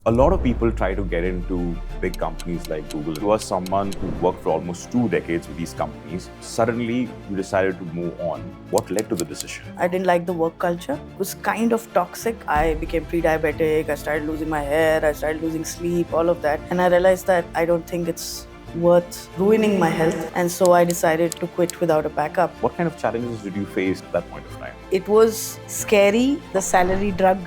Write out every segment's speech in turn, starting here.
A lot of people try to get into big companies like Google. You are someone who worked for almost 2 decades with these companies. Suddenly, you decided to move on. What led to the decision? I didn't like the work culture. It was kind of toxic. I became pre-diabetic. I started losing my hair. I started losing sleep, all of that. And I realized that I don't think it's worth ruining my health. And so I decided to quit without a backup. What kind of challenges did you face at that point of time? It was scary. The salary drug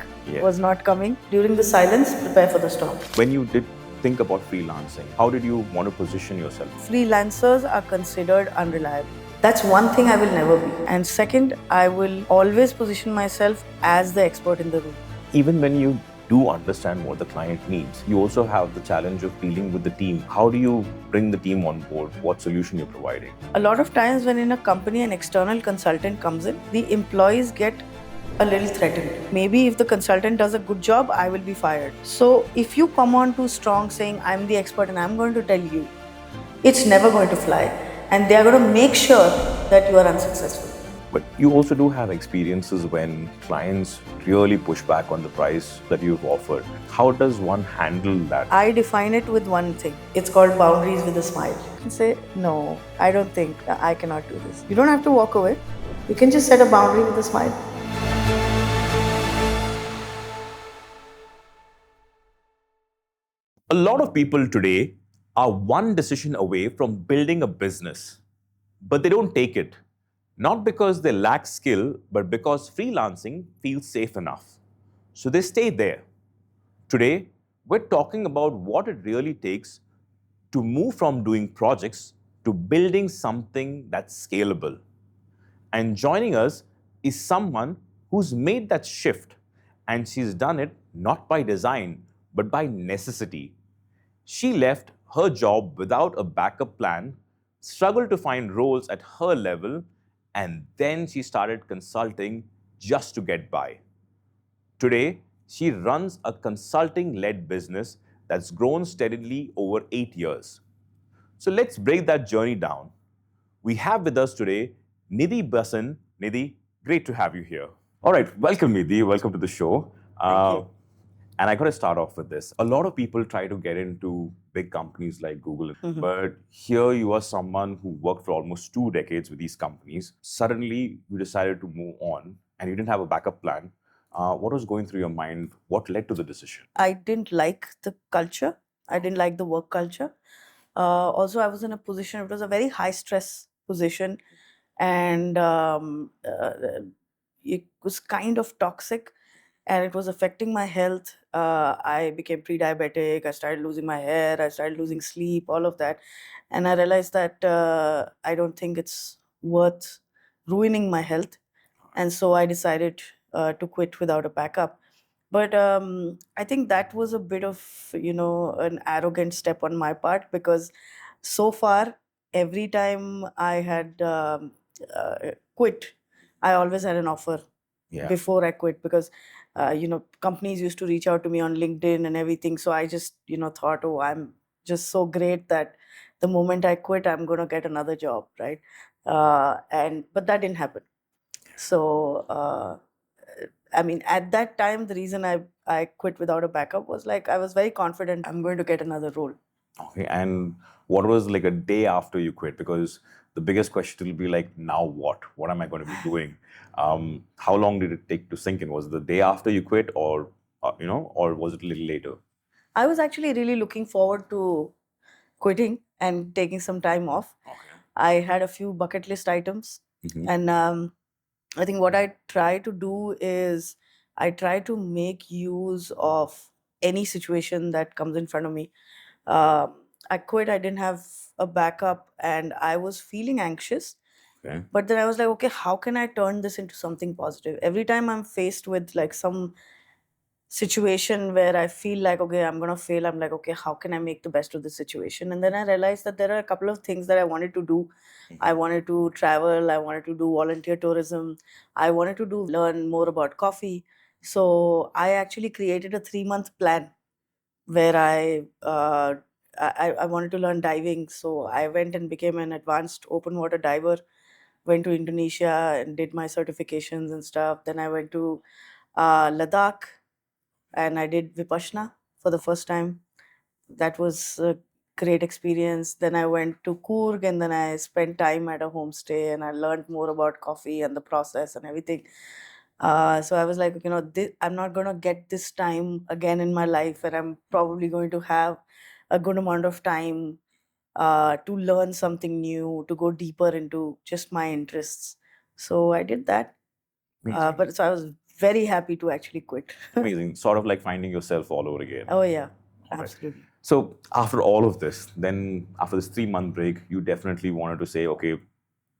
was not coming. During the silence, prepare for the storm. When you did think about freelancing, how did you want to position yourself? Freelancers are considered unreliable. That's one thing I will never be. And second, I will always position myself as the expert in the room. Even when you do understand what the client needs, you also have the challenge of dealing with the team. How do you bring the team on board? What solution you're providing? A lot of times when in a company an external consultant comes in, the employees get a little threatened. Maybe if the consultant does a good job, I will be fired. So if you come on too strong saying I'm the expert and I'm going to tell you, it's never going to fly. And they are going to make sure that you are unsuccessful. But you also do have experiences when clients really push back on the price that you've offered. How does one handle that? I define it with one thing. It's called boundaries with a smile. You can say, no, I don't think I cannot do this. You don't have to walk away. You can just set a boundary with a smile. A lot of people today are one decision away from building a business, but they don't take it. Not because they lack skill, but because freelancing feels safe enough. So they stay there. Today, we're talking about what it really takes to move from doing projects to building something that's scalable. And joining us is someone who's made that shift, and she's done it not by design, but by necessity. She left her job without a backup plan, struggled to find roles at her level, and then she started consulting just to get by. Today, she runs a consulting led business that's grown steadily over 8 years. So let's break that journey down. We have with us today Nidhi Bhasin. Nidhi, great to have you here. All right, welcome Nidhi. Welcome to the show. Thank you. And I got to start off with this. A lot of people try to get into big companies like Google, but here you are someone who worked for almost 2 decades with these companies. Suddenly, you decided to move on and you didn't have a backup plan. What was going through your mind? What led to the decision? I didn't like the culture. I didn't like the work culture. Also, I was in a position, it was a very high stress position, and it was kind of toxic and it was affecting my health. I became pre-diabetic. I started losing my hair. I started losing sleep, all of that. And I realized that I don't think it's worth ruining my health. And so I decided to quit without a backup. But I think that was a bit of, an arrogant step on my part, because so far, every time I had quit, I always had an offer before I quit, because companies used to reach out to me on LinkedIn and everything. So I just thought, oh, I'm just so great that the moment I quit, I'm going to get another job, right? But that didn't happen. So I mean, at that time, the reason I quit without a backup was like I was very confident I'm going to get another role. Okay, and what was like a day after you quit? Because the biggest question will be like, now what? What am I going to be doing? How long did it take to sink in? Was it the day after you quit, or or was it a little later? I was actually really looking forward to quitting and taking some time off. Okay. I had a few bucket list items, and I think what I try to do is I try to make use of any situation that comes in front of me. I quit. I didn't have a backup, and I was feeling anxious. Okay. But then I was like, okay, how can I turn this into something positive? Every time I'm faced with like some situation where I feel like, okay, I'm gonna fail, I'm like, okay, how can I make the best of this situation? And then I realized that there are a couple of things that I wanted to do. I wanted to travel, I wanted to do volunteer tourism, I wanted to do learn more about coffee. So I actually created a 3-month plan where I wanted to learn diving. So I went and became an advanced open water diver, went to Indonesia and did my certifications and stuff. Then I went to Ladakh and I did Vipassana for the first time. That was a great experience. Then I went to Coorg, and then I spent time at a homestay, and I learned more about coffee and the process and everything. So I was like, I'm not going to get this time again in my life, and I'm probably going to have a good amount of time to learn something new, to go deeper into just my interests. So I did that. Amazing. But so I was very happy to actually quit. Amazing. Sort of like finding yourself all over again. Oh, yeah, All right. absolutely. So after all of this, then after this 3-month break, you definitely wanted to say, okay,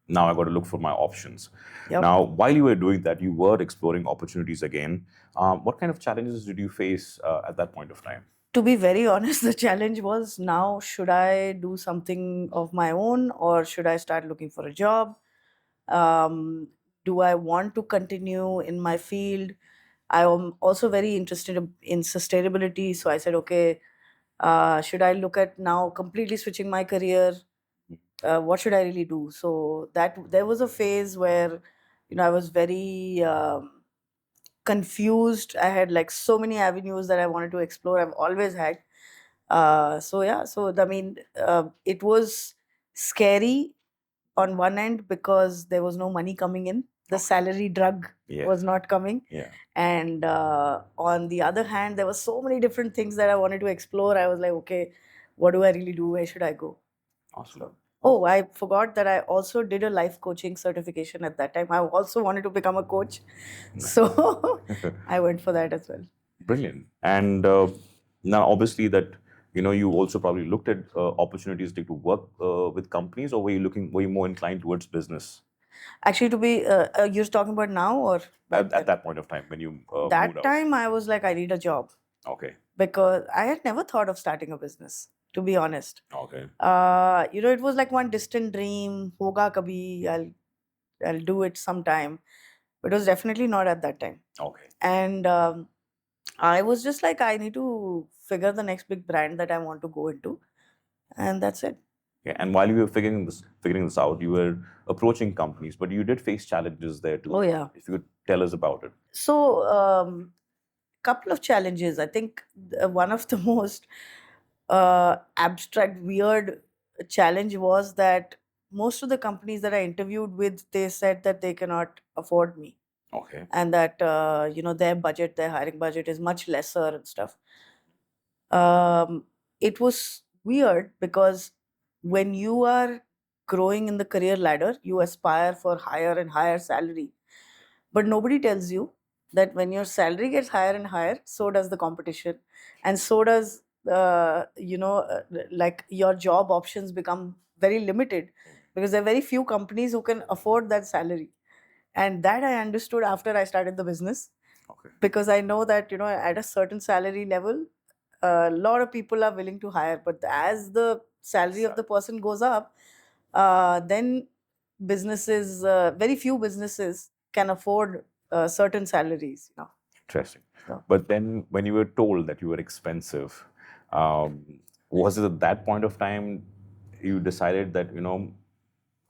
now I got to look for my options. Yep. Now, while you were doing that, you were exploring opportunities again. What kind of challenges did you face at that point of time? To be very honest, the challenge was, now should I do something of my own, or should I start looking for a job? Do I want to continue in my field? I am also very interested in sustainability. So I said, okay, should I look at now completely switching my career? What should I really do? So that there was a phase where, I was very confused. I had like so many avenues that I wanted to explore. I've always had. So yeah, so I mean, it was scary on one end because there was no money coming in. The salary drug Yeah. was not coming. Yeah. And on the other hand, there were so many different things that I wanted to explore. I was like, okay, what do I really do? Where should I go? Awesome. So, oh, I forgot that I also did a life coaching certification at that time. I also wanted to become a coach. So I went for that as well. Brilliant. And now, obviously, that you also probably looked at opportunities to work with companies, or were you more inclined towards business Actually, to be, you're talking about now or back at then? that point of time when you moved That out? time I was like, I need a job, Okay. because I had never thought of starting a business, to be honest. Okay. It was like one distant dream. Hoga kabhi, I'll do it sometime. But it was definitely not at that time. Okay. And I was just like, I need to figure the next big brand that I want to go into, and that's it. Yeah. And while you were figuring this out, you were approaching companies, but you did face challenges there too. Oh, yeah. If you could tell us about it. So, couple of challenges. I think one of the most abstract, weird challenge was that most of the companies that I interviewed with, they said that they cannot afford me, Okay. and that their hiring budget is much lesser and stuff. It was weird because when you are growing in the career ladder, you aspire for higher and higher salary, but nobody tells you that when your salary gets higher and higher, so does the competition, and so does like your job options become very limited, because there are very few companies who can afford that salary. And that I understood after I started the business, Okay. because I know that at a certain salary level, a lot of people are willing to hire, but as the salary of the person goes up, then very few businesses can afford certain salaries. Interesting. So, But then, when you were told that you were expensive, was it at that point of time you decided that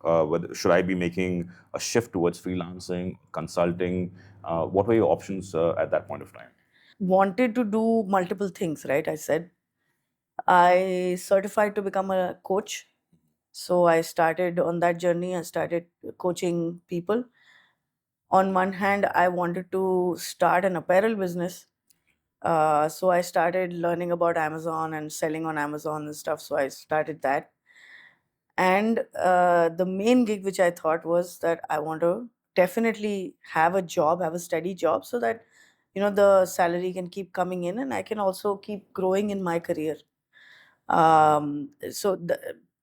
whether should I be making a shift towards freelancing, consulting? What were your options at that point of time? wanted to do multiple things, right? I said I certified to become a coach. So I started on that journey. I started coaching people. On one hand, I wanted to start an apparel business. So I started learning about Amazon and selling on Amazon and stuff. So I started that. And the main gig which I thought was that I want to definitely have a job, have a steady job, so that the salary can keep coming in and I can also keep growing in my career. So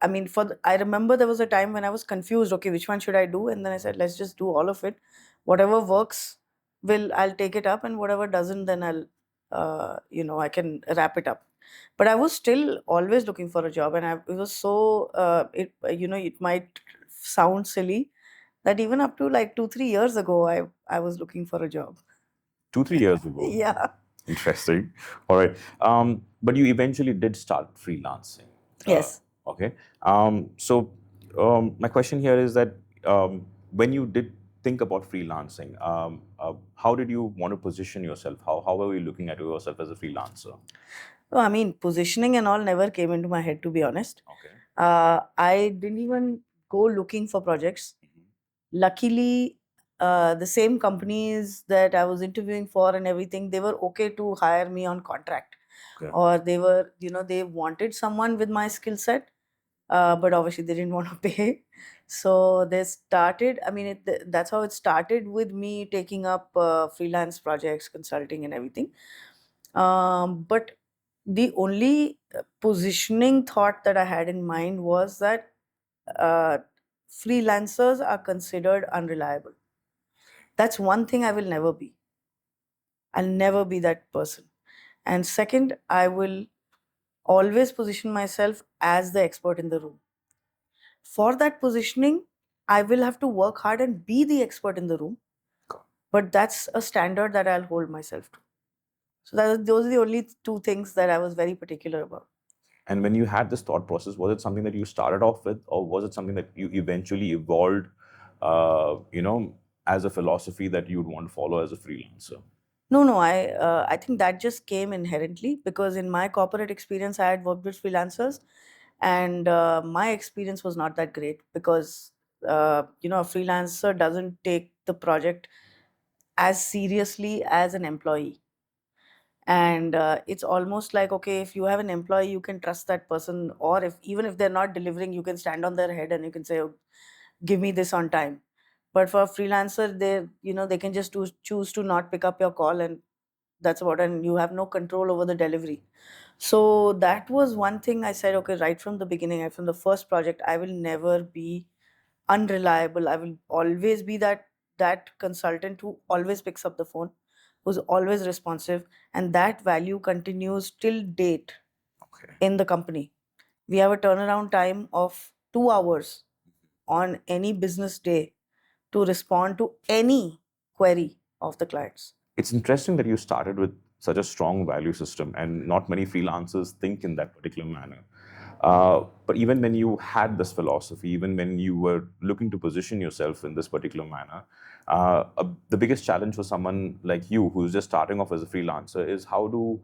I mean, I remember there was a time when I was confused. Okay, which one should I do? And then I said, let's just do all of it. Whatever works, I'll take it up, and whatever doesn't, then I can wrap it up. But I was still always looking for a job, and it was so it might sound silly that even up to like 2-3 years ago, I was looking for a job. 2-3 years ago. Yeah. Interesting. All right. But you eventually did start freelancing. Yes. Okay. So my question here is that when you did think about freelancing, how did you want to position yourself? How were you looking at yourself as a freelancer? No, I mean, positioning and all never came into my head, to be honest. Okay. I didn't even go looking for projects. Luckily, the same companies that I was interviewing for and everything, they were okay to hire me on contract. Okay. Or they were, they wanted someone with my skill set, but obviously they didn't want to pay. So they started, I mean, that's how it started, with me taking up freelance projects, consulting, and everything. But the only positioning thought that I had in mind was that uh, freelancers are considered unreliable. That's one thing I will never be. I'll never be that person. And second, I will always position myself as the expert in the room. For that positioning, I will have to work hard and be the expert in the room. But that's a standard that I'll hold myself to. So those are the only two things that I was very particular about. And when you had this thought process, was it something that you started off with, or was it something that you eventually evolved, as a philosophy that you'd want to follow as a freelancer? No. I think that just came inherently, because in my corporate experience, I had worked with freelancers, and my experience was not that great, because a freelancer doesn't take the project as seriously as an employee. And it's almost like, okay, if you have an employee, you can trust that person, or if even if they're not delivering, you can stand on their head and you can say, "Oh, give me this on time." But for a freelancer, they can just choose to not pick up your call, and that's about it, and you have no control over the delivery. So that was one thing I said, okay, right from the beginning, from the first project, I will never be unreliable. I will always be that consultant who always picks up the phone, who's always responsive, and that value continues till date. Okay. In the company, we have a turnaround time of 2 hours on any business day to respond to any query of the clients. It's interesting that you started with such a strong value system, and not many freelancers think in that particular manner. But even when you had this philosophy, even when you were looking to position yourself in this particular manner, the biggest challenge for someone like you who's just starting off as a freelancer is how do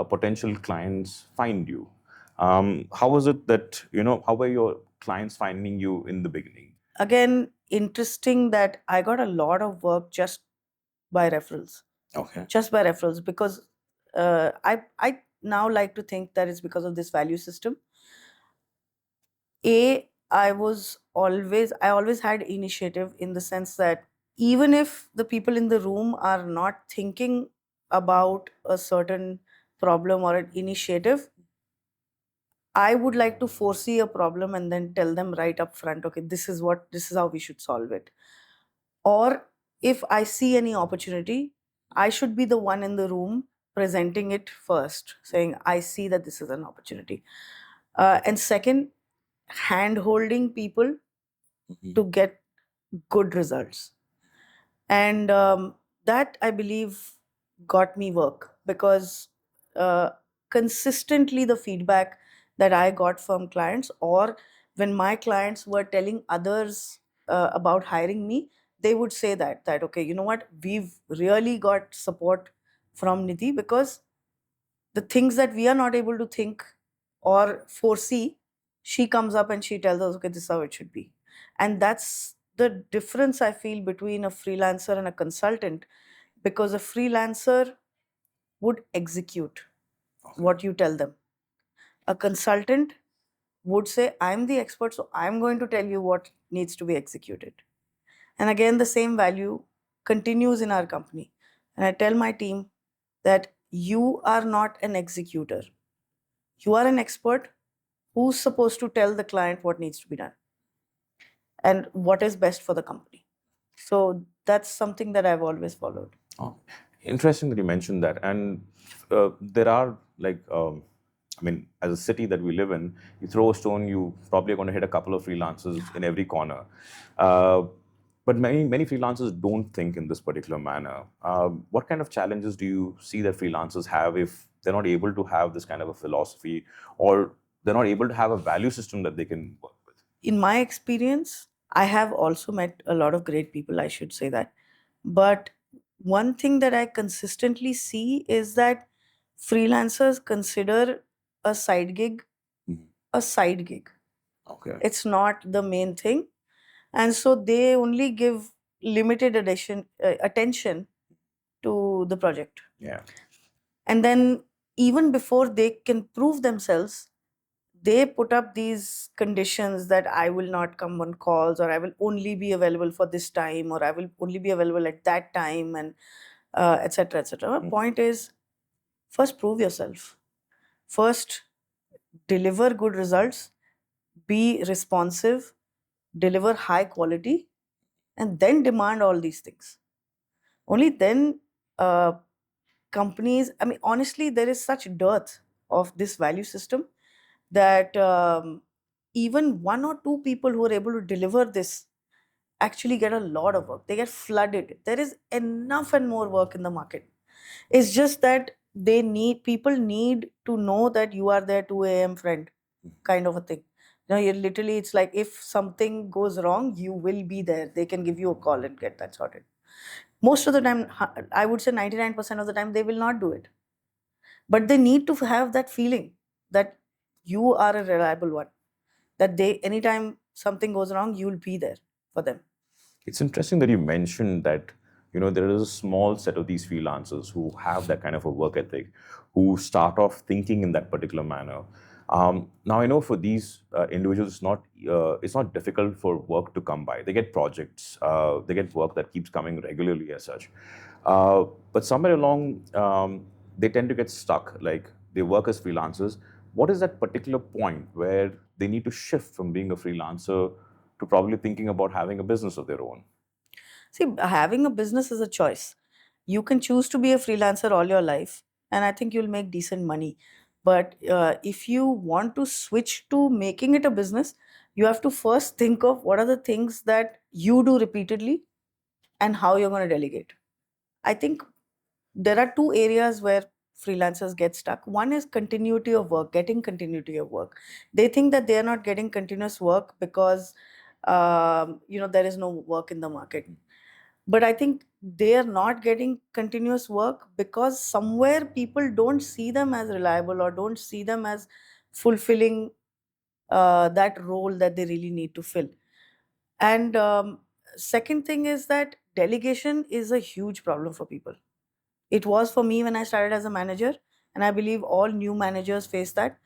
potential clients find you? How was it that, how were your clients finding you in the beginning? Again, interesting that I got a lot of work just by referrals. Okay. Just by referrals, because I now like to think that it's because of this value system. I always had initiative, in the sense that even if the people in the room are not thinking about a certain problem or an initiative, I would like to foresee a problem and then tell them right up front, okay, this is how we should solve it. Or if I see any opportunity, I should be the one in the room presenting it first, saying, I see that this is an opportunity. And second, hand holding people to get good results. And that, I believe, got me work, because uh, consistently the feedback that I got from clients, or when my clients were telling others about hiring me, they would say that okay, you know what, we've really got support from Nidhi, because the things that we are not able to think or foresee, she comes up and she tells us, okay, this is how it should be. And that's the difference I feel between a freelancer and a consultant, because a freelancer would execute what you tell them. A consultant would say, I'm the expert, so I'm going to tell you what needs to be executed. And again, the same value continues in our company. And I tell my team that you are not an executor. You are an expert who's supposed to tell the client what needs to be done and what is best for the company. So that's something that I've always followed. Oh, interesting that you mentioned that. And there are I mean, as a city that we live in, you throw a stone, you probably are going to hit a couple of freelancers in every corner. Uh, but many freelancers don't think in this particular manner. What kind of challenges do you see that freelancers have if they're not able to have this kind of a philosophy, or they're not able to have a value system that they can work with? In my experience, I have also met a lot of great people, I should say that. But one thing that I consistently see is that freelancers consider a side gig Mhm. a side gig. Okay. It's not the main thing. And so they only give limited attention to the project. Yeah. And then, even before they can prove themselves, they put up these conditions that I will not come on calls, or I will only be available for this time, or I will only be available at that time, and etc. etc. My point is, first prove yourself. First, deliver good results, be responsive, deliver high quality, and then demand all these things. Only then, uh, companies, I mean, honestly, there is such dearth of this value system that even one or two people who are able to deliver this actually get a lot of work. They get flooded. There is enough and more work in the market. It's just that people need to know that you are their 2 a.m. friend, kind of a thing. You literally, it's like if something goes wrong, you will be there. They can give you a call and get that sorted. Most of the time, I would say 99% of the time, they will not do it. But they need to have that feeling that you are a reliable one, that anytime something goes wrong, you'll be there for them. It's interesting that you mentioned that there is a small set of these freelancers who have that kind of a work ethic, who start off thinking in that particular manner. Now I know for these individuals, it's not difficult for work to come by. They get projects, they get work that keeps coming regularly as such. Uh, but somewhere along, they tend to get stuck. Like they work as freelancers. What is that particular point where they need to shift from being a freelancer to probably thinking about having a business of their own? See, having a business is a choice. You can choose to be a freelancer all your life, and I think you'll make decent money. But if you want to switch to making it a business, you have to first think of what are the things that you do repeatedly and how you're going to delegate. I think there are two areas where freelancers get stuck. One is continuity of work, getting continuity of work. They think that they are not getting continuous work because there is no work in the market. But I think they are not getting continuous work because somewhere people don't see them as reliable or don't see them as fulfilling that role that they really need to fill. And second thing is that delegation is a huge problem for people. It was for me when I started as a manager, and I believe all new managers face that.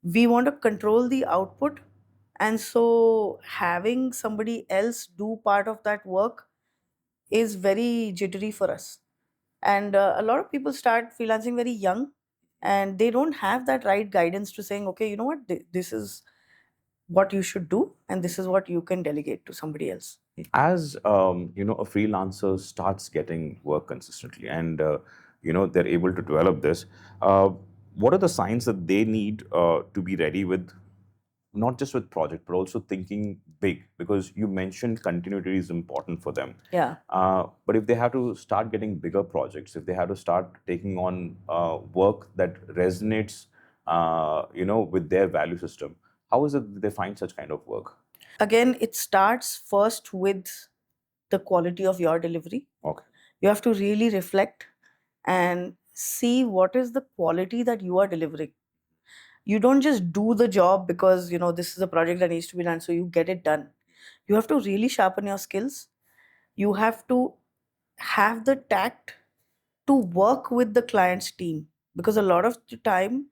We want to control the output, and so having somebody else do part of that work is very jittery for us. And a lot of people start freelancing very young, and they don't have that right guidance to saying, okay, you know what, this is what you should do, and this is what you can delegate to somebody else. As a freelancer starts getting work consistently, and they're able to develop this, uh, what are the signs that they need to be ready with, not just with project, but also thinking big? Because you mentioned continuity is important for them. Yeah. But if they have to start getting bigger projects, if they have to start taking on work that resonates, with their value system, how is it that they find such kind of work? Again, it starts first with the quality of your delivery. Okay. You have to really reflect and see what is the quality that you are delivering. You don't just do the job because this is a project that needs to be done, so you get it done. You have to really sharpen your skills. You have to have the tact to work with the client's team, because a lot of the time,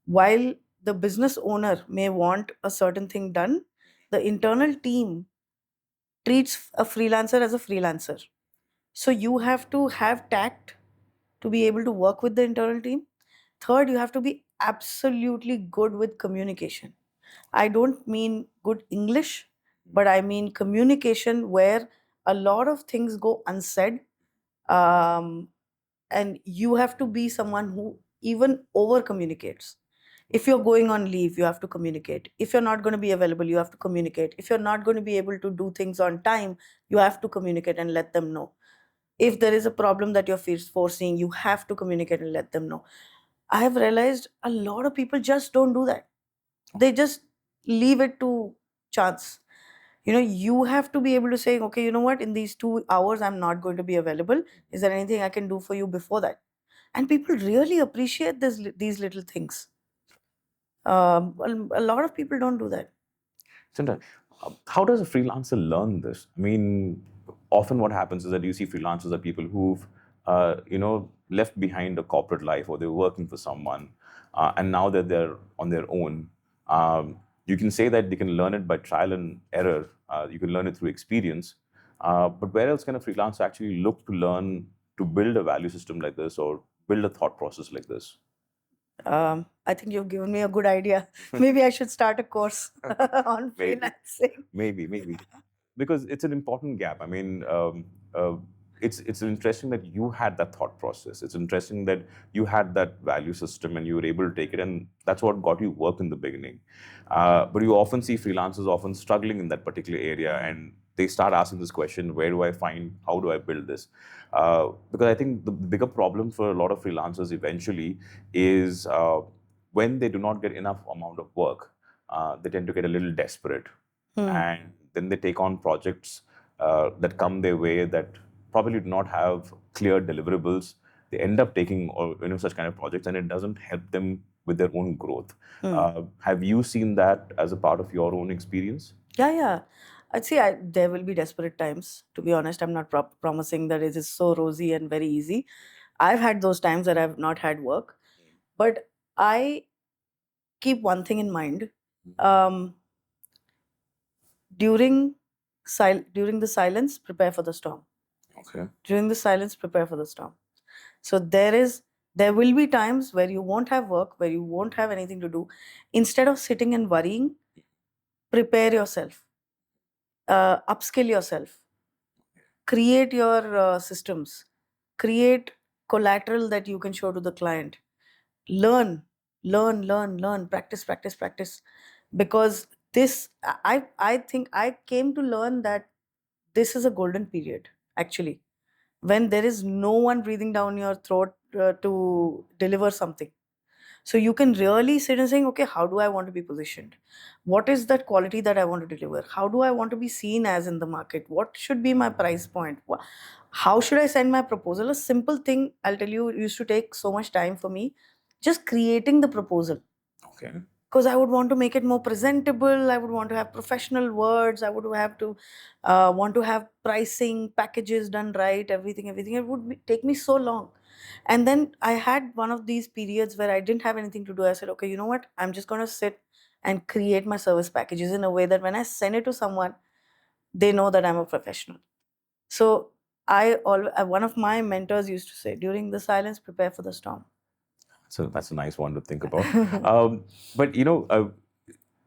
while the business owner may want a certain thing done, the internal team treats a freelancer as a freelancer. So you have to have tact to be able to work with the internal team. Third, you have to be absolutely good with communication. I don't mean good English, but I mean communication where a lot of things go unsaid. Um, and you have to be someone who even over communicates. If you're going on leave, you have to communicate. If you're not going to be available, you have to communicate. If you're not going to be able to do things on time, you have to communicate and let them know. If there is a problem that you're foreseeing, you have to communicate and let them know. I have realized a lot of people just don't do that. They just leave it to chance. You have to be able to say, okay, you know what, in these 2 hours I'm not going to be available. Is there anything I can do for you before that? and people really appreciate these little things. A lot of people don't do that. Chinta, how does a freelancer learn this? I mean, often what happens is that you see freelancers are people who've, left behind a corporate life or they're working for someone, and now that they're on their own. You can say that they can learn it by trial and error. You can learn it through experience. But where else can a freelancer actually look to learn to build a value system like this or build a thought process like this? I think you've given me a good idea. Maybe I should start a course on Maybe. freelancing. Maybe, because it's an important gap. I mean, it's interesting that you had that thought process. It's interesting that you had that value system and you were able to take it, and that's what got you work in the beginning. But you often see freelancers often struggling in that particular area, and they start asking this question: Where do I find? How do I build this? Because I think the bigger problem for a lot of freelancers eventually is when they do not get enough amount of work, they tend to get a little desperate, and then they take on projects that come their way that probably do not have clear deliverables. They end up taking such kind of projects, and it doesn't help them with their own growth. Have you seen that as a part of your own experience? Yeah. I'd say there will be desperate times. To be honest, I'm not promising that it is so rosy and very easy. I've had those times that I've not had work, but I keep one thing in mind. Um, during during the silence, prepare for the storm. Okay. During the silence, prepare for the storm. So there will be times where you won't have work, where you won't have anything to do. Instead of sitting and worrying, prepare yourself, upskill yourself, create your systems, create collateral that you can show to the client. Learn, learn, practice. Because this, I think I came to learn that this is a golden period, actually, when there is no one breathing down your throat to deliver something. So you can really sit and saying, okay, how do I want to be positioned? What is that quality that I want to deliver? How do I want to be seen as in the market? What should be my price point? How should I send my proposal? A simple thing, I'll tell you, used to take so much time for me, just creating the proposal. Okay. Because I would want to make it more presentable. I would want to have professional words. I would have to want to have pricing, packages done right, everything. It would take me so long. And then I had one of these periods where I didn't have anything to do. I said, okay, you know what? I'm just going to sit and create my service packages in a way that when I send it to someone, they know that I'm a professional. So one of my mentors used to say, during the silence, prepare for the storm. So that's a nice one to think about. But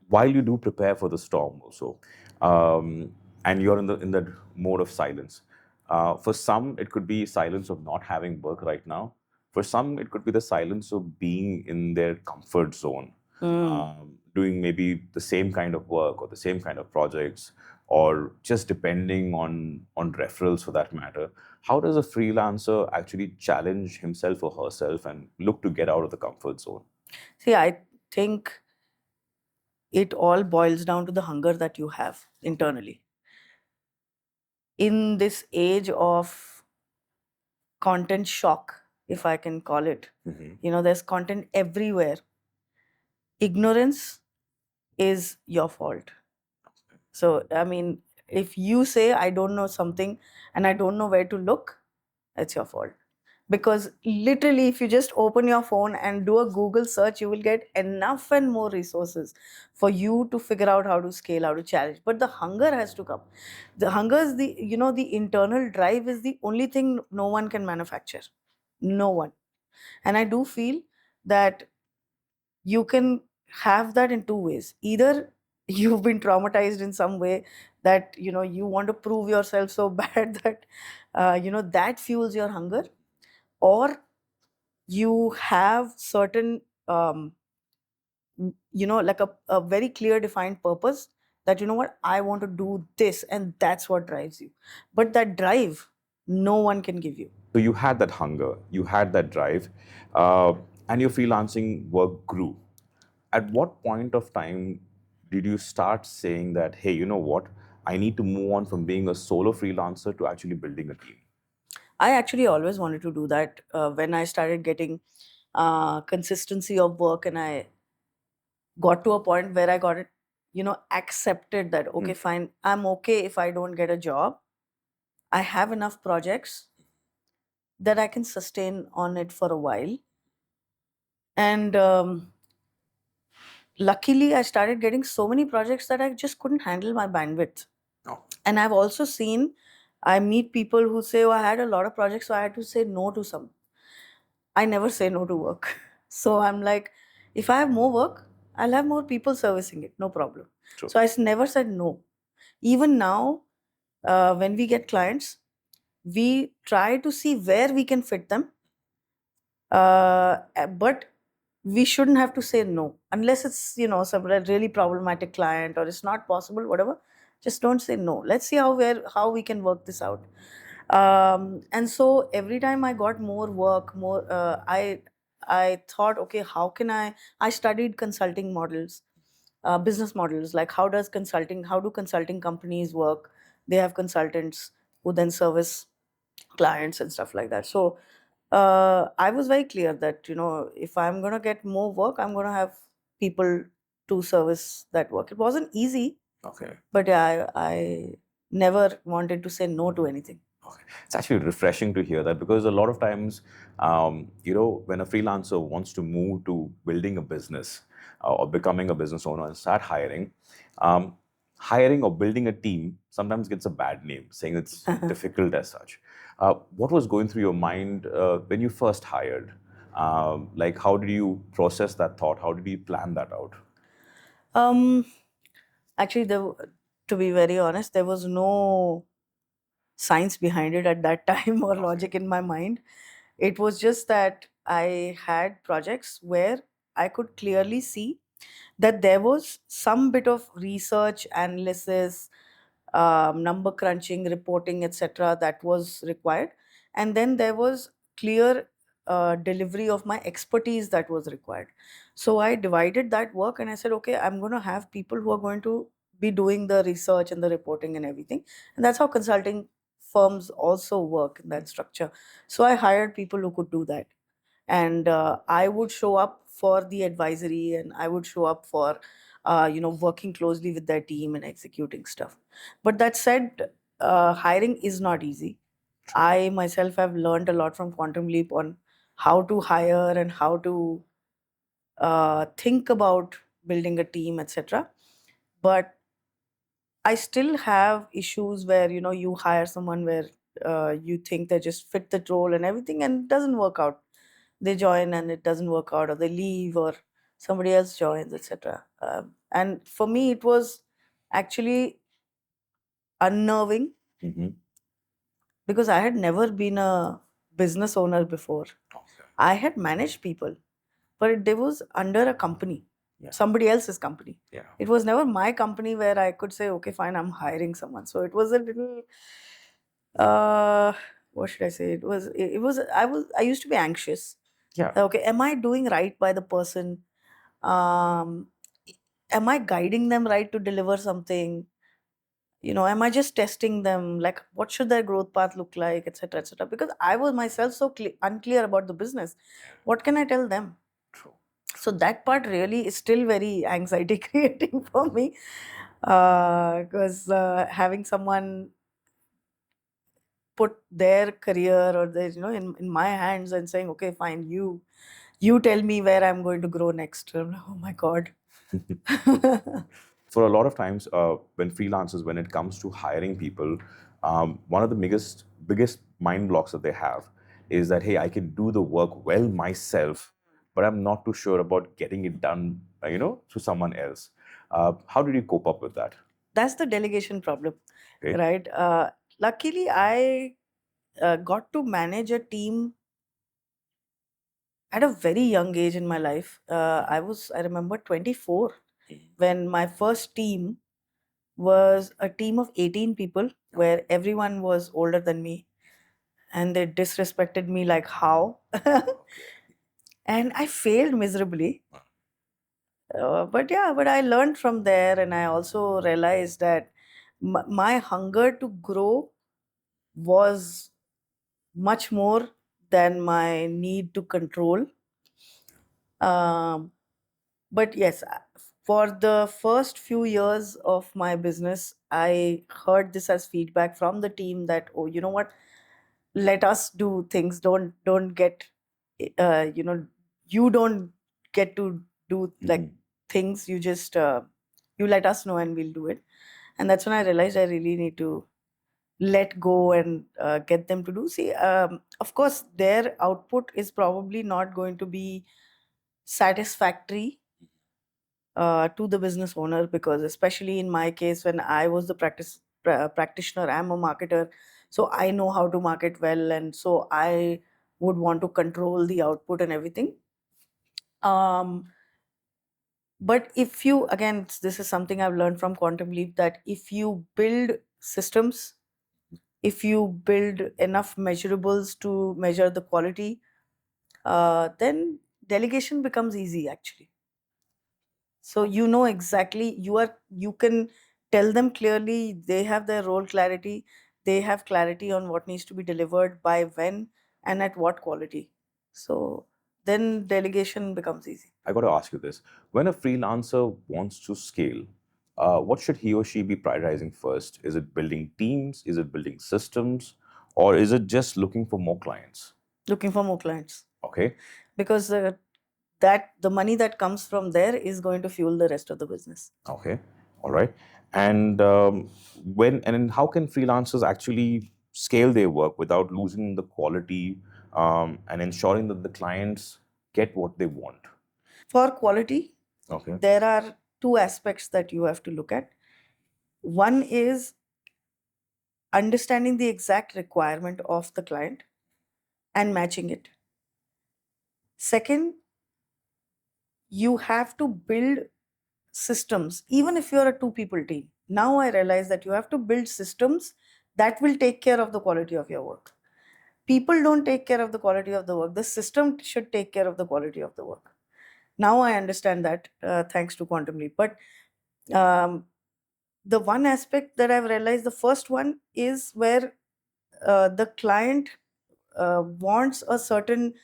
while you do prepare for the storm, also, and you're in that mode of silence. For some, it could be silence of not having work right now. For some, it could be the silence of being in their comfort zone, doing maybe the same kind of work or the same kind of projects, or just depending on referrals for that matter. How does a freelancer actually challenge himself or herself and look to get out of the comfort zone? See, I think it all boils down to the hunger that you have internally. In this age of content shock, if I can call it, there's content everywhere. Ignorance is your fault. So, I mean, if you say, I don't know something and I don't know where to look, it's your fault. Because literally, if you just open your phone and do a Google search, you will get enough and more resources for you to figure out how to scale, how to challenge. But the hunger has to come. The hunger is the internal drive is the only thing no one can manufacture. No one. And I do feel that you can have that in two ways. Either you've been traumatized in some way that you want to prove yourself so bad that that fuels your hunger, or you have certain like a very clear defined purpose that what I want to do this, and that's what drives you. But that drive no one can give you. So you had that hunger, you had that drive, and your freelancing work grew. At what point of time did you start saying that, hey, you know what? I need to move on from being a solo freelancer to actually building a team? I actually always wanted to do that. When I started getting consistency of work, and I got to a point where I got it, accepted that, okay, fine, I'm okay if I don't get a job. I have enough projects that I can sustain on it for a while. And luckily, I started getting so many projects that I just couldn't handle my bandwidth. Oh. And I've also seen, I meet people who say, oh, I had a lot of projects, so I had to say no to some. I never say no to work. So I'm like, if I have more work, I'll have more people servicing it, no problem. True. So never said no. Even now, when we get clients, we try to see where we can fit them. But we shouldn't have to say no unless it's some really problematic client, or it's not possible, whatever. Just don't say no. Let's see how we can work this out. And so every time I got more work, more I thought, okay, how can I studied consulting models, business models, like how do consulting companies work. They have consultants who then service clients and stuff like that. So I was very clear that if I'm going to get more work, I'm going to have people to service that work. It wasn't easy. Okay. But yeah, I never wanted to say no to anything. Okay. It's actually refreshing to hear that, because a lot of times, when a freelancer wants to move to building a business or becoming a business owner and start um, hiring or building a team sometimes gets a bad name, saying it's difficult as such. What was going through your mind when you first hired? Like, how did you process that thought? How did you plan that out? Um, Actually, to be very honest, there was no science behind it at that time or logic in my mind. It was just that I had projects where I could clearly see that there was some bit of research, analysis, number crunching, reporting, etc., that was required. And then there was clear delivery of my expertise that was required. So I divided that work and I said, okay, I'm going to have people who are going to be doing the research and the reporting and everything. And that's how consulting firms also work in that structure. So I hired people who could do that. And I would show up for the advisory, and I would show up for working closely with their team and executing stuff. But that said, hiring is not easy. I myself have learned a lot from Quantum Leap on how to hire and how to think about building a team, etc. But I still have issues where you hire someone where you think they just fit the role and everything, and it doesn't work out. They join and it doesn't work out, or they leave, or somebody else joins, etc. And for me, it was actually unnerving because I had never been a business owner before. I had managed people, but they was under a company, somebody else's company. It was never my company where I could say, okay, fine, I'm hiring someone. So it was a little, what should I say? I used to be anxious. Okay, am I doing right by the person? Um, am I guiding them right to deliver something? Am I just testing them? Like, what should their growth path look like, etc., etc.? Because I was myself so unclear about the business. What can I tell them? So that part really is still very anxiety creating for me, because having someone put their career or their in my hands and saying, okay, fine, you tell me where I'm going to grow next. I'm like, oh my god. For a lot of times, when freelancers, when it comes to hiring people, one of the biggest mind blocks that they have is that, hey, I can do the work well myself, but I'm not too sure about getting it done, to someone else. How did you cope up with that? That's the delegation problem. Okay. Right? Luckily, I got to manage a team at a very young age in my life. I remember 24 when my first team was a team of 18 people where everyone was older than me, and they disrespected me like how. And I failed miserably. But I learned from there, and I also realized that my hunger to grow was much more than my need to control. Um, but yes, for the first few years of my business, I heard this as feedback from the team that, oh, you know what, let us do things. Don't get, you know, you don't get to do like things. You just you let us know and we'll do it. And that's when I realized I really need to let go and get them to do. See, of course, their output is probably not going to be satisfactory to the business owner, because especially in my case, when I was the practitioner, I'm a marketer, so I know how to market well, and so I would want to control the output and everything. um, but if you, again, this is something I've learned from Quantum Leap, that if you build systems, if you build enough measurables to measure the quality, then delegation becomes easy actually. So you know exactly, you can tell them clearly, they have their role clarity, they have clarity on what needs to be delivered by when and at what quality. So then delegation becomes easy. I got to ask you this. When a freelancer wants to scale, what should he or she be prioritizing first? Is it building teams? Is it building systems? Or is it just looking for more clients? Looking for more clients, Okay. because that the money that comes from there is going to fuel the rest of the business. Okay. All right. And then how can freelancers actually scale their work without losing the quality, and ensuring that the clients get what they want? For quality, Okay. there are two aspects that you have to look at. One is understanding the exact requirement of the client and matching it. Second, you have to build systems, even if you're a two people team. Now I realize that you have to build systems that will take care of the quality of your work. People don't take care of the quality of the work, the system should take care of the quality of the work. Now I understand that, thanks to Quantum Leap. But um, the one aspect that I've realized, the first one is where the client wants a certain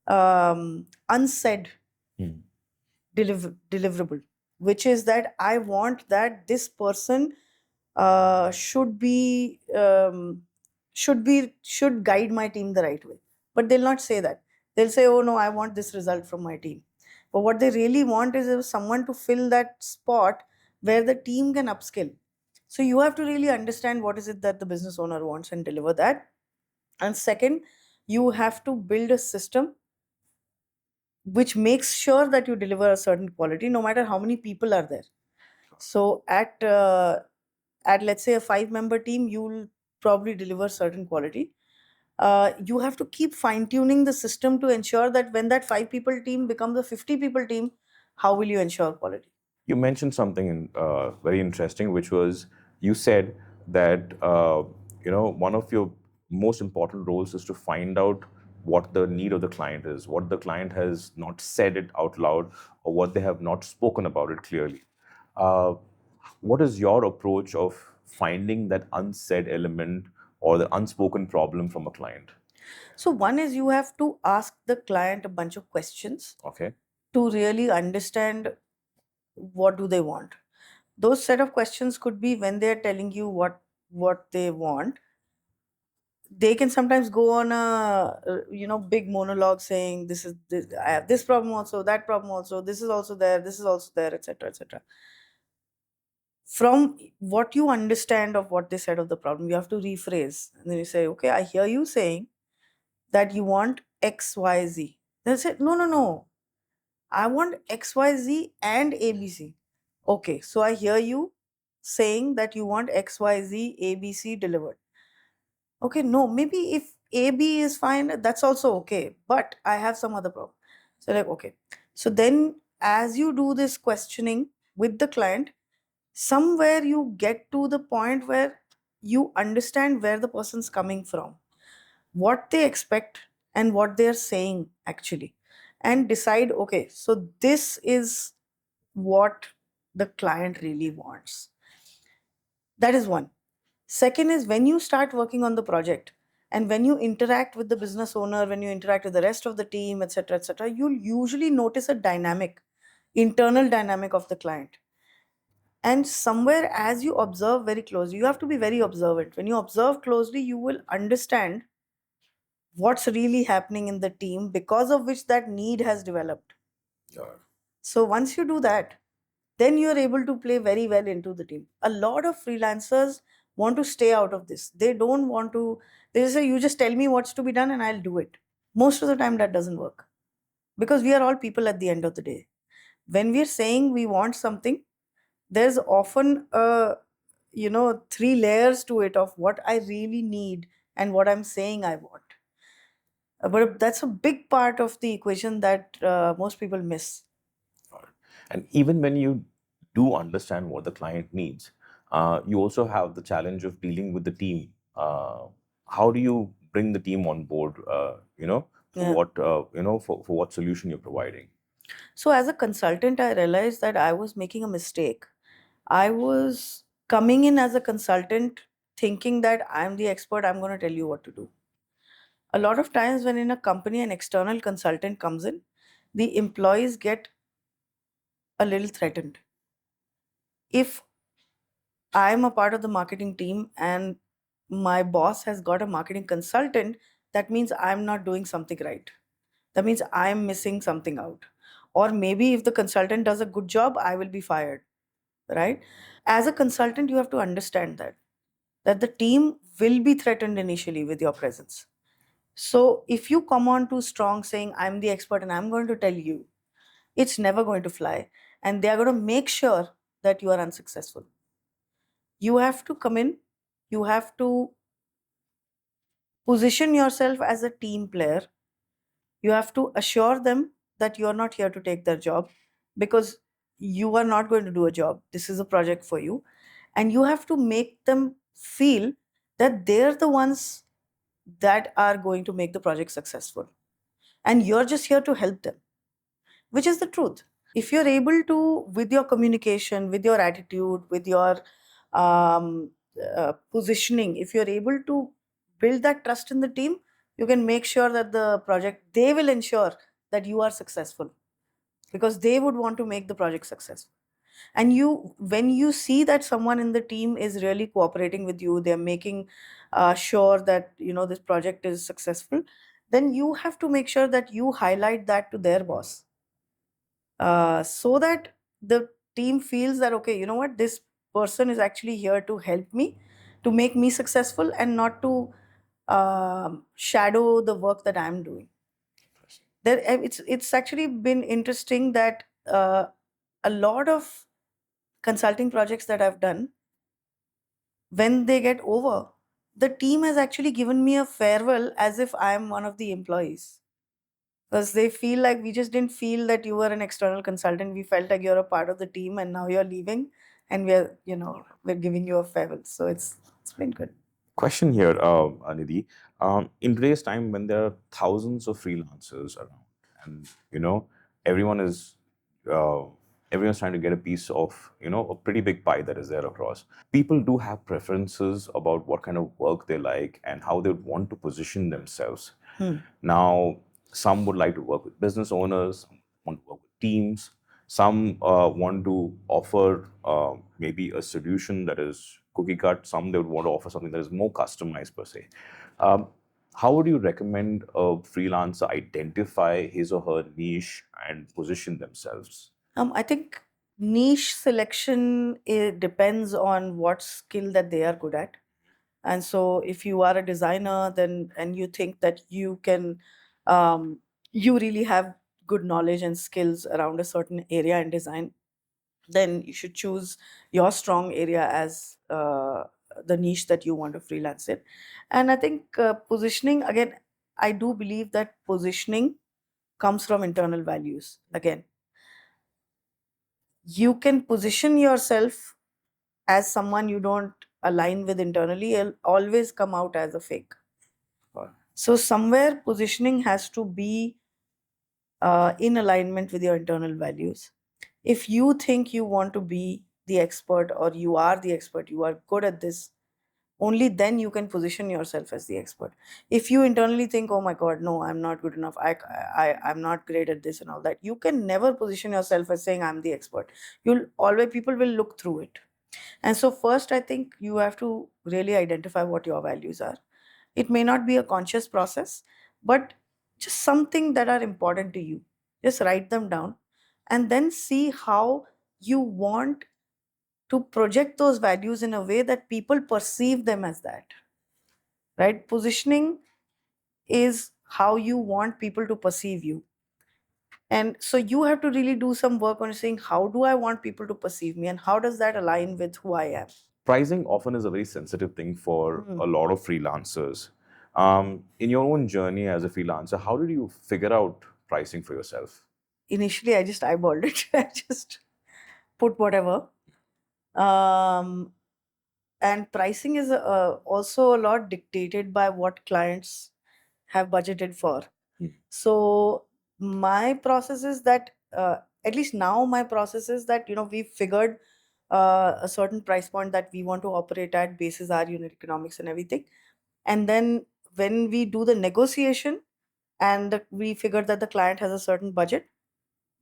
unsaid Hmm. deliverable, which is that I want that this person should guide my team the right way. But they'll not say that. They'll say, oh no, I want this result from my team. But what they really want is someone to fill that spot where the team can upskill. So you have to really understand what is it that the business owner wants and deliver that. And second, you have to build a system which makes sure that you deliver a certain quality no matter how many people are there. So at let's say a 5 member team, you'll probably deliver certain quality. You have to keep fine tuning the system to ensure that when that 5 people team becomes a 50 people team, how will you ensure quality? You mentioned something very interesting, which was you said that one of your most important roles is to find out what the need of the client is, what the client has not said it out loud, or what they have not spoken about it clearly. Uh, what is your approach of finding that unsaid element or the unspoken problem from a client? So one is, you have to ask the client a bunch of questions Okay. to really understand what do they want. Those set of questions could be, when they're telling you what they want, they can sometimes go on a big monologue saying, this is this, I have this problem also, that problem also, this is also there, this is also there, etc., etc. From what you understand of what they said of the problem, you have to rephrase, and then you say, okay, I hear you saying that you want XYZ. They'll say, no, no, no, I want XYZ and ABC. Okay, so I hear you saying that you want XYZ ABC delivered. Okay, no, maybe if AB is fine, that's also okay. But I have some other problem. So, like, okay. So then, as you do this questioning with the client, somewhere you get to the point where you understand where the person's coming from, what they expect, and what they're saying actually, and decide, okay, so this is what the client really wants. That is one. Second is, when you start working on the project, And when you interact with the business owner, when you interact with the rest of the team, etc., you'll usually notice a dynamic, internal dynamic of the client. And somewhere, as you observe very closely, you have to be very observant. When you observe closely, you will understand what's really happening in the team, because of which that need has developed. Yeah. So once you do that, then you're able to play very well into the team. A lot of freelancers want to stay out of this. They don't want to, they say, you just tell me what's to be done and I'll do it. Most of the time, that doesn't work, because we are all people at the end of the day. When we're saying we want something, there's often three layers to it of what I really need and what I'm saying I want. But that's a big part of the equation that most people miss. And even when you do understand what the client needs, you also have the challenge of dealing with the team. How do you bring the team on board? For Yeah. what for what solution you're providing? So as a consultant, I realized that I was making a mistake. I was coming in as a consultant thinking that I'm the expert, I'm going to tell you what to do. A lot of times, when in a company an external consultant comes in, the employees get a little threatened. If I'm a part of the marketing team and my boss has got a marketing consultant, that means I'm not doing something right. That means I'm missing something out. Or maybe if the consultant does a good job, I will be fired, right? As a consultant, you have to understand that the team will be threatened initially with your presence. So if you come on too strong saying, I'm the expert and I'm going to tell you, it's never going to fly. And they are going to make sure that you are unsuccessful. You have to come in, you have to position yourself as a team player. You have to assure them that you're not here to take their job, because you are not going to do a job. This is a project for you. And you have to make them feel that they're the ones that are going to make the project successful. And you're just here to help them, which is the truth. If you're able to, with your communication, with your attitude, with your um, positioning, if you're able to build that trust in the team, you can make sure that the project, they will ensure that you are successful, because they would want to make the project successful. And you, when you see that someone in the team is really cooperating with you, they're making sure that this project is successful, then you have to make sure that you highlight that to their boss, so that the team feels that, okay, you know what, this person is actually here to help me, to make me successful, and not to shadow the work that I'm doing. It's actually been interesting that a lot of consulting projects that I've done, when they get over, the team has actually given me a farewell as if I am one of the employees, because they feel like, we just didn't feel that you were an external consultant, we felt like you're a part of the team and now you're leaving, and we're giving you a farewell. So it's been good. Question here, Nidhi. In today's time, when there are thousands of freelancers around, and everyone is uh, everyone's trying to get a piece of a pretty big pie that is there across. People do have preferences about what kind of work they like and how they want to position themselves. Now, some would like to work with business owners, some want to work with teams, some want to offer maybe a solution that is cookie cut, some they would want to offer something that is more customized per se. Um, how would you recommend a freelancer identify his or her niche and position themselves? I think niche selection, it depends on what skill that they are good at. And so if you are a designer, then, and you think that you can, um, you really have good knowledge and skills around a certain area in design, then you should choose your strong area as the niche that you want to freelance in. And I think positioning, again, I do believe that positioning comes from internal values. Again, you can position yourself as someone you don't align with internally, it'll always come out as a fake. So somewhere positioning has to be in alignment with your internal values. If you think you want to be the expert, or you are the expert, you are good at this, only then you can position yourself as the expert. If you internally think, oh my god, no, I'm not good enough, I'm not great at this and all that, you can never position yourself as saying I'm the expert. You'll always, people will look through it. And so first, I think you have to really identify what your values are. It may not be a conscious process, but just something that are important to you, just write them down, and then see how you want to project those values in a way that people perceive them as that, right? Positioning is how you want people to perceive you. And so you have to really do some work on saying, how do I want people to perceive me, and how does that align with who I am? Pricing often is a very sensitive thing for Hmm. a lot of freelancers. In your own journey as a freelancer, how did you figure out pricing for yourself? Initially, I just eyeballed it. I just put whatever. Um, and pricing is also a lot dictated by what clients have budgeted for. Hmm. So my process is that, at least now my process is that, we've figured a certain price point that we want to operate at basis our unit economics and everything. And then when we do the negotiation and we figure that the client has a certain budget,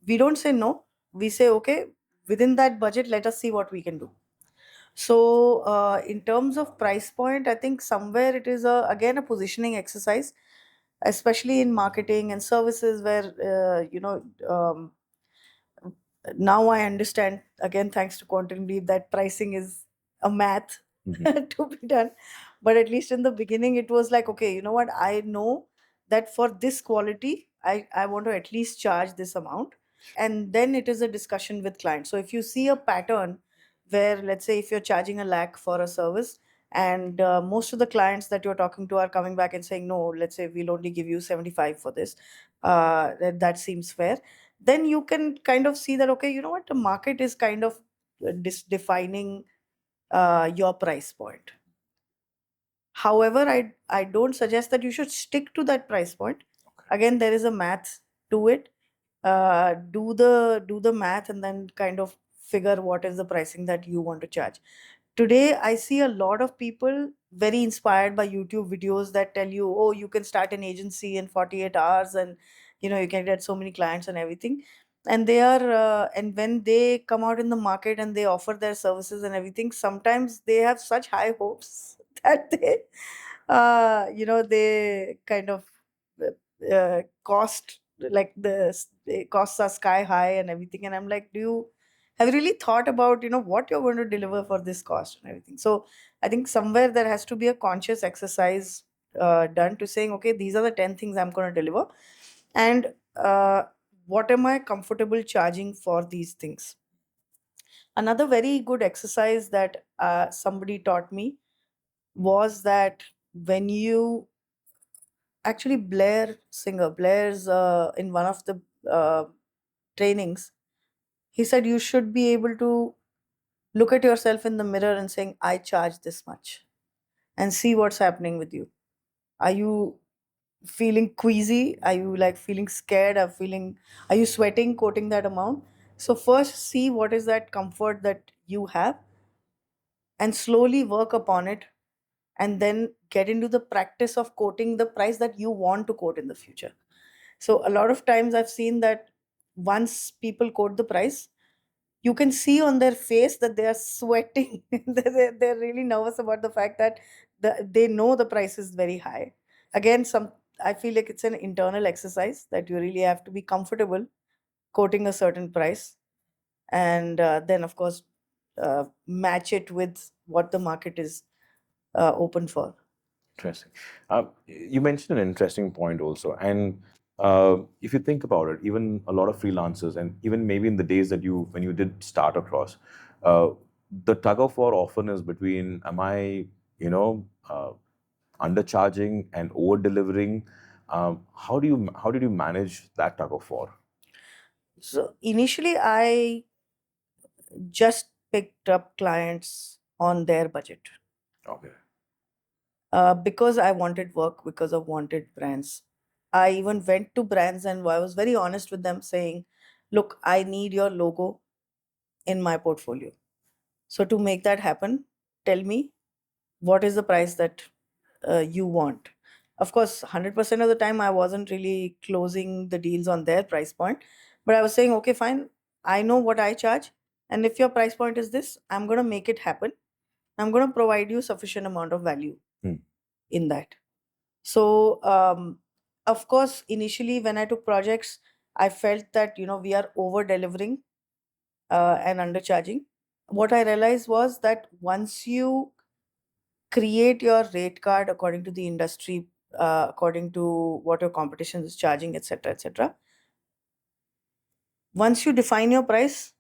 we don't say no. We say, okay, within that budget, let us see what we can do. So, in terms of price point, I think somewhere it is again a positioning exercise, especially in marketing and services, where now I understand, again, thanks to Quantum Leap, that pricing is a math to be done. But at least in the beginning, it was like, okay, you know what? I know that for this quality, I want to at least charge this amount. And then it is a discussion with clients. So if you see a pattern where, let's say, if you're charging a lakh for a service, and most of the clients that you're talking to are coming back and saying, no, let's say we'll only give you 75 for this, that seems fair, then you can kind of see that, okay, you know what, the market is kind of defining your price point. However, I don't suggest that you should stick to that price point. Again, there is a math to it. Do the math and then kind of figure what is the pricing that you want to charge. Today I see a lot of people very inspired by YouTube videos that tell you, oh, you can start an agency in 48 hours, and you can get so many clients and everything. And they are and when they come out in the market and they offer their services and everything, sometimes they have such high hopes that they kind of cost, like the costs are sky high and everything. And I'm like, do you have you really thought about what you're going to deliver for this cost and everything? So I think somewhere there has to be a conscious exercise done to saying, okay, these are the 10 things I'm going to deliver, and what am I comfortable charging for these things. Another very good exercise that somebody taught me was that when you actually, Blair's in one of the trainings, he said you should be able to look at yourself in the mirror and saying, I charge this much, and see what's happening with you. Are you feeling queasy? Are you like feeling scared? Are you sweating quoting that amount? So first see what is that comfort that you have, and slowly work upon it, and then get into the practice of quoting the price that you want to quote in the future. So a lot of times I've seen that once people quote the price, you can see on their face that they are sweating. They're really nervous about the fact that they know the price is very high. Again, I feel like it's an internal exercise that you really have to be comfortable quoting a certain price, and then of course match it with what the market is open for. Interesting. You mentioned an interesting point also, and if you think about it, even a lot of freelancers, and even maybe in the days that when you did start across, uh, the tug of war often is between, am I, you know, undercharging and over delivering? How did you manage that tug of war? So initially, I just picked up clients on their budget Okay. because I wanted work, because of wanted brands. I even went to brands and I was very honest with them, saying, look, I need your logo in my portfolio. So to make that happen, tell me what is the price that you want. Of course, 100% of the time I wasn't really closing the deals on their price point, but I was saying, okay, fine, I know what I charge, and if your price point is this, I'm going to make it happen. I'm going to provide you sufficient amount of value Hmm. in that. So, of course, initially when I took projects, I felt that we are over delivering and undercharging. What I realized was that once you create your rate card according to the industry, according to what your competition is charging, etc., etc. Once you define your price,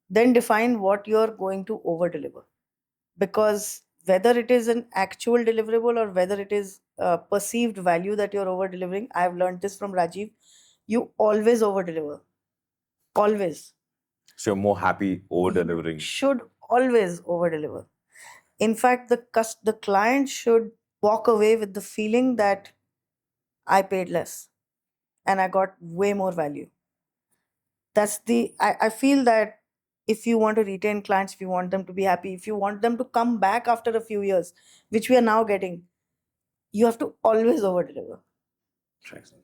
then define what you're going to over deliver. Because whether it is an actual deliverable or whether it is perceived value that you're over delivering, I've learned this from Rajiv. You always over deliver, always. So you're more happy over You delivering. should always over deliver. In fact, the client should walk away with the feeling that I paid less and I got way more value. I feel that if you want to retain clients, if you want them to be happy, if you want them to come back after a few years, which we are now getting, you have to always over deliver. Interesting.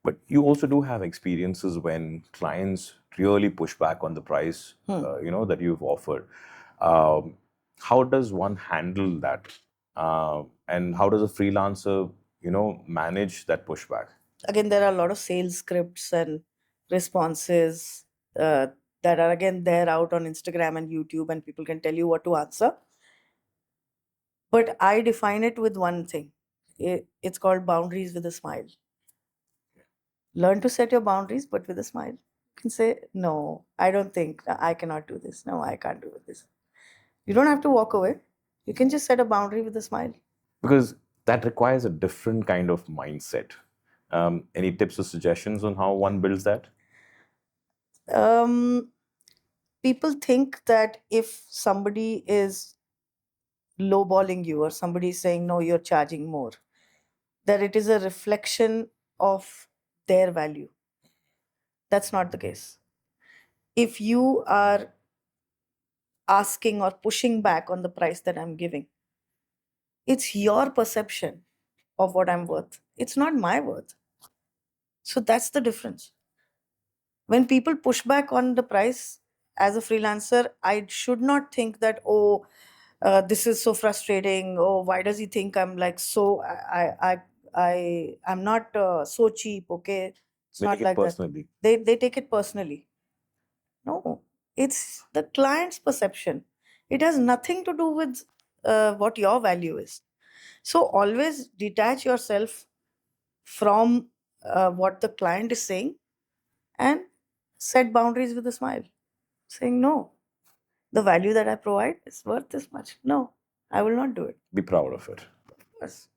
But you also do have experiences when clients really push back on the price, that you've offered. Um, how does one handle that? And how does a freelancer, manage that pushback? Again, there are a lot of sales scripts and responses uh, that are again there out on Instagram and YouTube, and people can tell you what to answer. But I define it with one thing. It's called boundaries with a smile. Learn to set your boundaries, but with a smile. You can say, no, I don't think I cannot do this. No, I can't do this. You don't have to walk away. You can just set a boundary with a smile. Because that requires a different kind of mindset. Any tips or suggestions on how one builds that? Um, People think that if somebody is lowballing you or somebody is saying, no, you're charging more, that it is a reflection of their value. That's not the case. If you are asking or pushing back on the price that I'm giving, it's your perception of what I'm worth. It's not my worth. So that's the difference. When people push back on the price as a freelancer, I should not think that, oh, this is so frustrating. Oh, why does he think I'm like so? I'm not so cheap. Okay, it's They not take it like that. personally. They take it personally. No, it's the client's perception. It has nothing to do with what your value is. So always detach yourself from what the client is saying and set boundaries with a smile, saying, no, the value that I provide is worth this much. No, I will not do it. Be proud of it. Yes.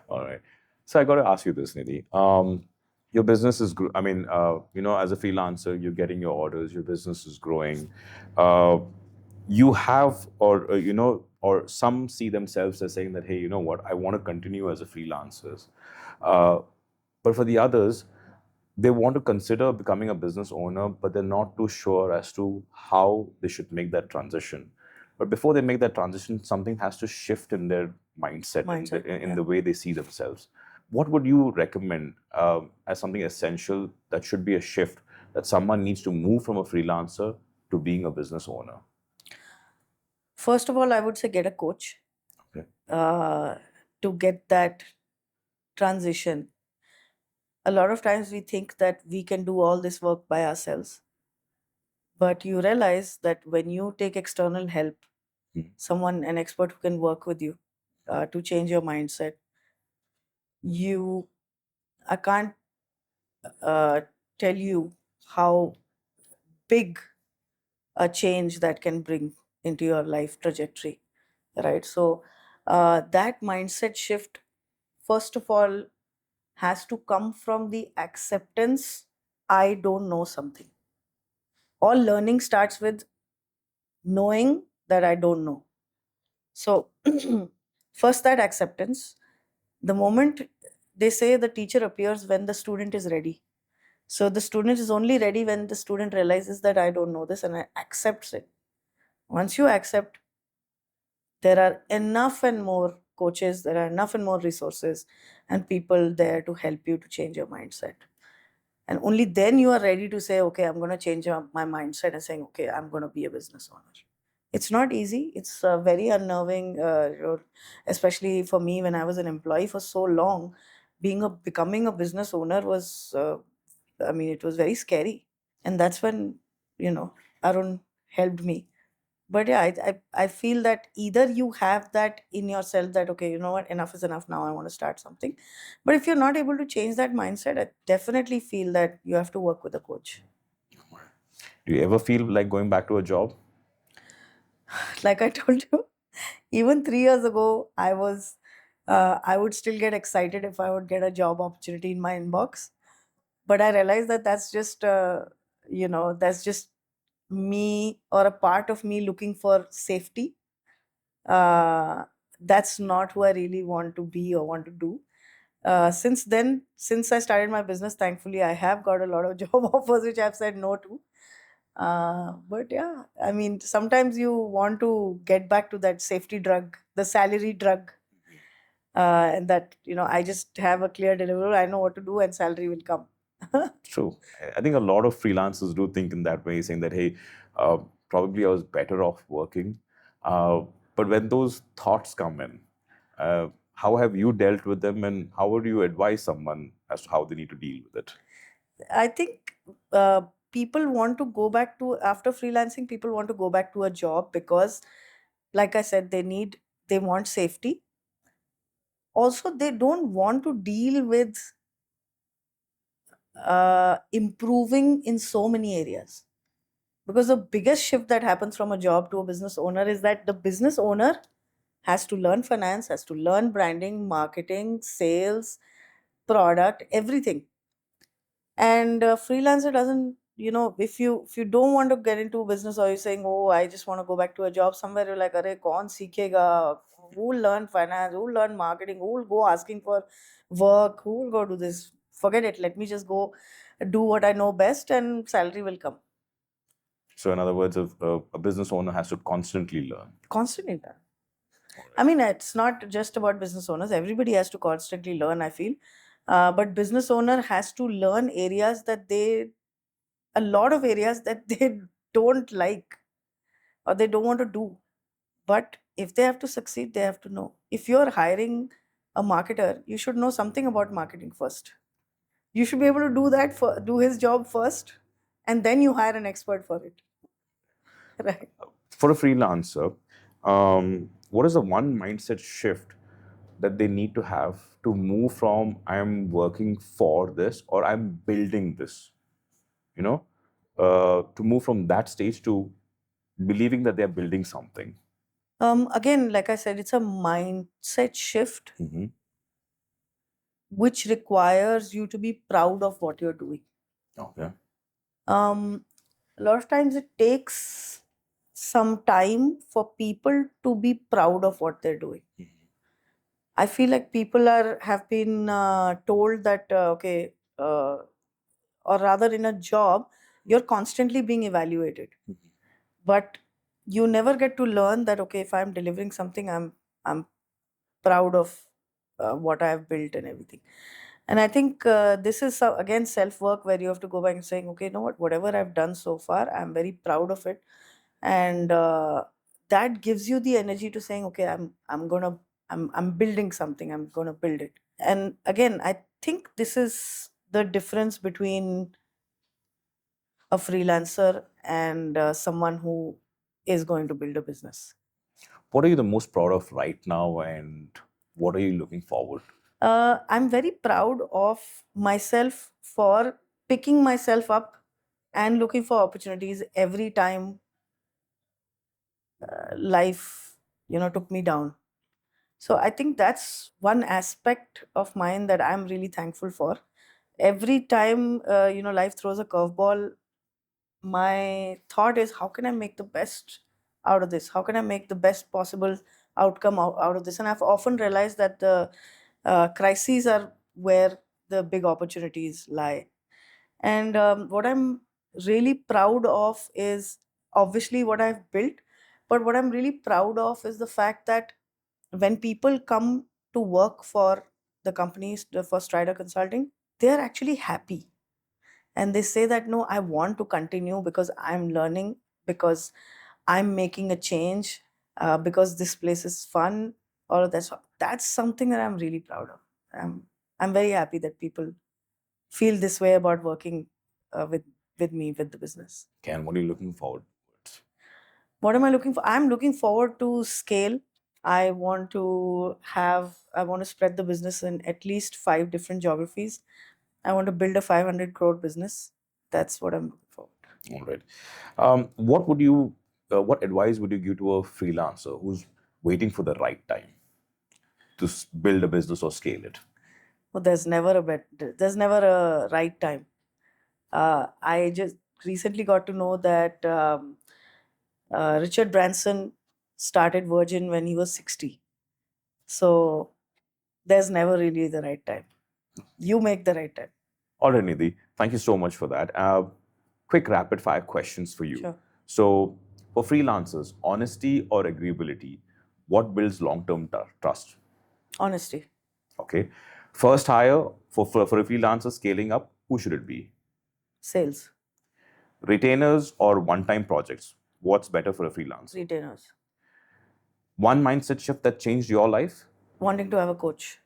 All right. So I got to ask you this, Nidhi. Your business is, I mean, as a freelancer, you're getting your orders, your business is growing. Uh, you have, or some see themselves as saying that, hey, you know what, I want to continue as a freelancer. Uh, but for the others, they want to consider becoming a business owner, but they're not too sure as to how they should make that transition. But before they make that transition, something has to shift in their mindset, Mindset. in Yeah. the way they see themselves. What would you recommend as something essential that should be a shift that someone needs to move from a freelancer to being a business owner? First of all, I would say get a coach Okay. to get that transition. A lot of times we think that we can do all this work by ourselves, but you realize that when you take external help, Mhm. someone, an expert who can work with you to change your mindset, you, I can't uh, tell you how big a change that can bring into your life trajectory, right? So that mindset shift, first of all, has to come from the acceptance I don't know something. All learning starts with knowing that I don't know. So, first, that acceptance. The moment they say the teacher appears when the student is ready. So, the student is only ready when the student realizes that I don't know this and I accepts it. Once you accept, There are enough and more coaches, there are enough and more resources and people there to help you to change your mindset. And only then you are ready to say, okay, I'm going to change my mindset and saying, okay, I'm going to be a business owner. It's not easy. It's very unnerving, especially for me when I was an employee for so long. Becoming a business owner was, I mean, it was very scary. And that's when, Arun helped me. But yeah, I feel that either you have that in yourself that, okay, you know what, enough is enough, now I want to start something. But if you're not able to change that mindset, I definitely feel that you have to work with a coach. Do you ever feel like going back to a job? Like I told you, even 3 years ago, I would still get excited if I would get a job opportunity in my inbox. But I realized that that's just me, or a part of me looking for safety. uh, that's not who I really want to be or want to do. Since then, since I started my business, thankfully, I have got a lot of job offers which I've said no to. But yeah, I mean, sometimes you want to get back to that safety drug, the salary drug, and that, I just have a clear deliverable, I know what to do, and salary will come. True. I think a lot of freelancers do think in that way, saying that, hey, probably I was better off working. But when those thoughts come in, how have you dealt with them, and how would you advise someone as to how they need to deal with it? I think uh, people want to go back to, after freelancing, people want to go back to a job because, like I said, they want safety. Also, they don't want to deal with improving in so many areas. Because the biggest shift that happens from a job to a business owner is that the business owner has to learn finance, has to learn branding, marketing, sales, product, everything. And freelancer doesn't, if you don't want to get into business, or you're saying, oh, I just want to go back to a job somewhere, you're like, Arey, kaun seekhega? Who will learn finance? Who will learn marketing? Who will go asking for work? Who will go do this? Forget it. Let me just go do what I know best, and salary will come. So, in other words, a business owner has to constantly learn. Constantly learn. I mean, it's not just about business owners. Everybody has to constantly learn, I feel. But business owner has to learn areas that a lot of areas that they don't like or they don't want to do. But if they have to succeed, they have to know. If you're hiring a marketer, you should know something about marketing first. You should be able to do that for do his job first, and then you hire an expert for it. Right. For a freelancer, what is the one mindset shift that they need to have to move from I'm working for this or I'm building this, you know, to move from that stage to believing that they're building something? Again, like I said, it's a mindset shift Mm-hmm. which requires you to be proud of what you're doing. Okay. Um, a lot of times it takes some time for people to be proud of what they're doing. I feel like people have been told that okay, or rather in a job, you're constantly being evaluated, but you never get to learn that, okay, if I'm delivering something, I'm proud of what I have built and everything. And I think this is again self work, where you have to go back and saying, okay, you know what, whatever I've done so far, I'm very proud of it, and that gives you the energy to saying, okay, I'm building something, I'm gonna build it. And again, I think this is the difference between a freelancer and someone who is going to build a business. What are you the most proud of right now, and what are you looking forward? I'm very proud of myself for picking myself up and looking for opportunities every time life, took me down. So I think that's one aspect of mine that I'm really thankful for. Every time, life throws a curveball, my thought is, how can I make the best out of this? How can I make the best possible outcome out of this? And I've often realized that the crises are where the big opportunities lie. And what I'm really proud of is obviously what I've built, But what I'm really proud of is the fact that when people come to work for the companies, for Strider Consulting, they are actually happy. And they say that, no, I want to continue because I'm learning, because I'm making a change, because this place is fun. All of that. So that's something that I'm really proud of. I'm very happy that people feel this way about working with me, with the business. Ken, what are you looking forward to? What am I looking for? I'm looking forward to scale. I want to spread the business in at least 5 different geographies. I want to build a 500 crore business. That's what I'm looking for. All right. What advice would you give to a freelancer who's waiting for the right time to build a business or scale it? Well, there's never a right time. I just recently got to know that Richard Branson started Virgin when he was 60. So there's never really the right time. You make the right time. All right, Nidhi. Thank you so much for that. Quick rapid fire questions for you. Sure. So, for freelancers, honesty or agreeability, what builds long-term trust? Honesty. Okay. First hire for a freelancer scaling up, who should it be? Sales. Retainers or one-time projects? What's better for a freelancer? Retainers. One mindset shift that changed your life? Wanting to have a coach.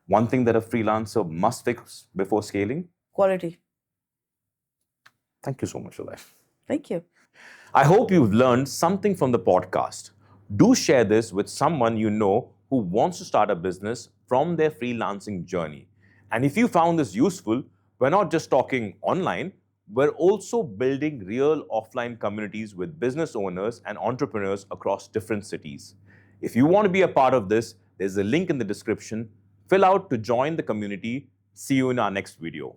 One thing that a freelancer must fix before scaling? Quality. Thank you so much for that. Thank you. I hope you've learned something from the podcast. Do share this with someone you know who wants to start a business from their freelancing journey. And if you found this useful, we're not just talking online, we're also building real offline communities with business owners and entrepreneurs across different cities. If you want to be a part of this, there's a link in the description. Fill out to join the community. See you in our next video.